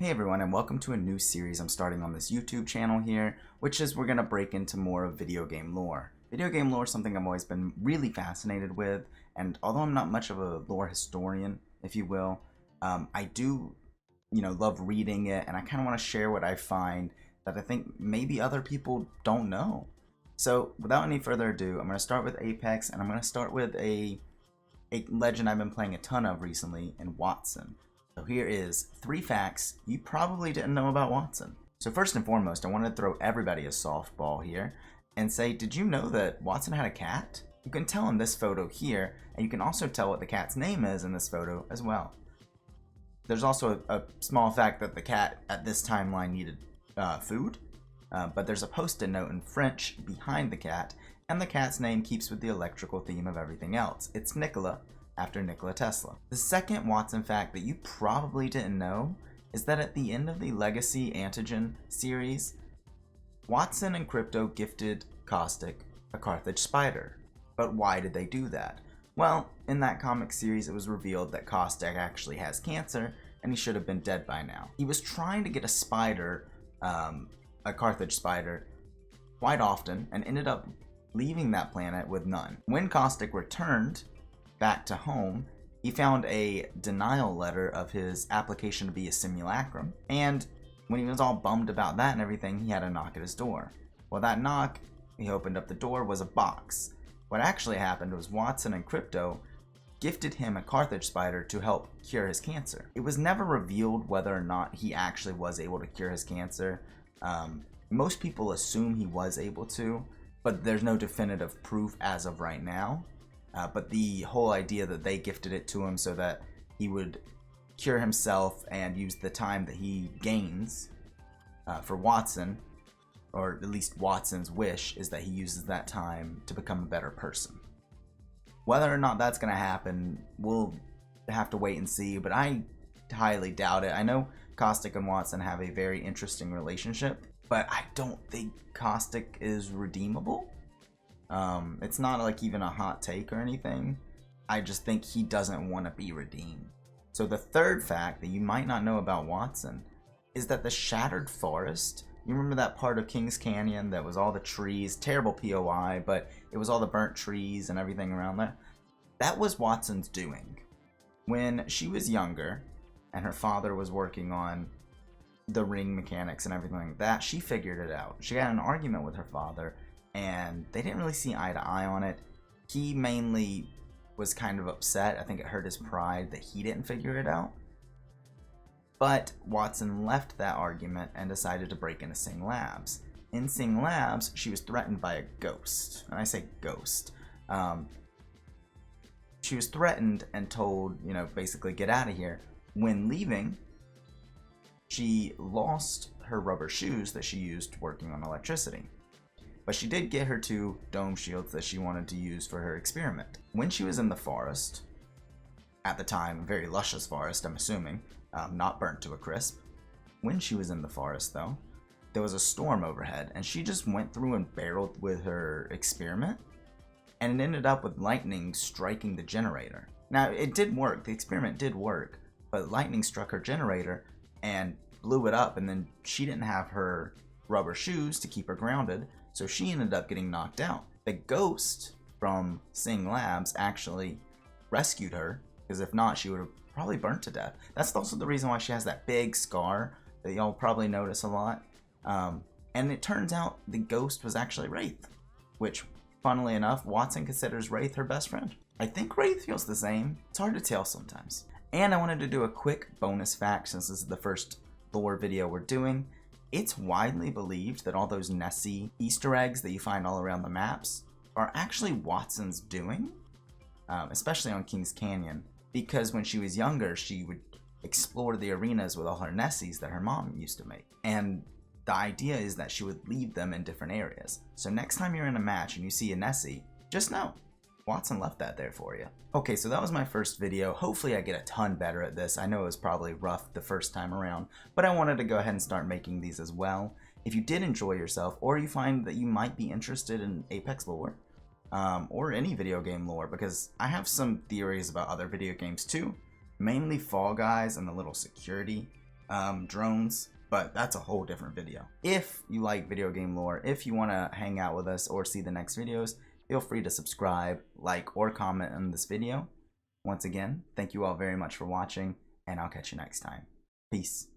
Hey everyone, and welcome to a new series I'm starting on this YouTube channel here, which is we're going to break into more of video game lore. Video game lore is something I've always been really fascinated with, and although I'm not much of a lore historian, if you will, I do, love reading it, and I kind of want to share what I find that I think maybe other people don't know. So without any further ado, I'm going to start with Apex, and I'm going to start with a legend I've been playing a ton of recently in Wattson. So here is 3 facts you probably didn't know about Wattson. So first and foremost, I want to throw everybody a softball here and say, did you know that Wattson had a cat? You can tell in this photo here, and you can also tell what the cat's name is in this photo as well. There's also a small fact that the cat at this timeline needed food, but there's a post-it note in French behind the cat, and the cat's name keeps with the electrical theme of everything else. It's Nikola, after Nikola Tesla. The second Wattson fact that you probably didn't know is that at the end of the Legacy Antigen series, Wattson and Crypto gifted Caustic a Carthage spider. But why did they do that? Well, in that comic series it was revealed that Caustic actually has cancer and he should have been dead by now. He was trying to get a spider, a Carthage spider, quite often and ended up leaving that planet with none. When Caustic returned back to home, he found a denial letter of his application to be a simulacrum, and when he was all bummed about that and everything, he had a knock at his door. Well, that knock, he opened up the door, was a box. What actually happened was Wattson and Crypto gifted him a Carthage spider to help cure his cancer. It was never revealed whether or not he actually was able to cure his cancer. Most people assume he was able to, but there's no definitive proof as of right now. But the whole idea that they gifted it to him so that he would cure himself and use the time that he gains for Wattson, or at least Wattson's wish is that he uses that time to become a better person. Whether or not that's going to happen, we'll have to wait and see, but I highly doubt it. I know Caustic and Wattson have a very interesting relationship, but I don't think Caustic is redeemable. It's not like even a hot take or anything. I just think he doesn't want to be redeemed. So the third fact that you might not know about Wattson is that the Shattered Forest, you remember that part of Kings Canyon that was all the trees, terrible POI, but it was all the burnt trees and everything around there? That was Wattson's doing. When she was younger and her father was working on the ring mechanics and everything like that, she figured it out. She had an argument with her father and they didn't really see eye to eye on it. He mainly was kind of upset. I think it hurt his pride that he didn't figure it out. But Wattson left that argument and decided to break into Sing Labs. In Sing Labs, she was threatened by a ghost. And I say ghost. She was threatened and told, basically get out of here. When leaving, she lost her rubber shoes that she used working on electricity. But she did get her 2 dome shields that she wanted to use for her experiment. When she was in the forest, at the time, a very luscious forest, I'm assuming, not burnt to a crisp. When she was in the forest, though, there was a storm overhead, and she just went through and barreled with her experiment, and it ended up with lightning striking the generator. Now, it did work, the experiment did work, but lightning struck her generator and blew it up, and then she didn't have her rubber shoes to keep her grounded, so she ended up getting knocked out. The ghost from Sing Labs actually rescued her, because if not, she would have probably burnt to death. That's also the reason why she has that big scar that y'all probably notice a lot. And it turns out the ghost was actually Wraith, which, funnily enough, Wattson considers Wraith her best friend. I think Wraith feels the same. It's hard to tell sometimes. And I wanted to do a quick bonus fact since this is the first lore video we're doing. It's widely believed that all those Nessie Easter eggs that you find all around the maps are actually Wattson's doing, especially on Kings Canyon, because when she was younger, she would explore the arenas with all her Nessies that her mom used to make. And the idea is that she would leave them in different areas. So next time you're in a match and you see a Nessie, just know Wattson left that there for you. Okay, so that was my first video. Hopefully I get a ton better at this. I know it was probably rough the first time around, but I wanted to go ahead and start making these as well. If you did enjoy yourself, or you find that you might be interested in Apex lore, or any video game lore, because I have some theories about other video games too, mainly Fall Guys and the little security drones, but that's a whole different video. If you like video game lore, if you want to hang out with us or see the next videos, feel free to subscribe, like, or comment on this video. Once again, thank you all very much for watching, and I'll catch you next time. Peace.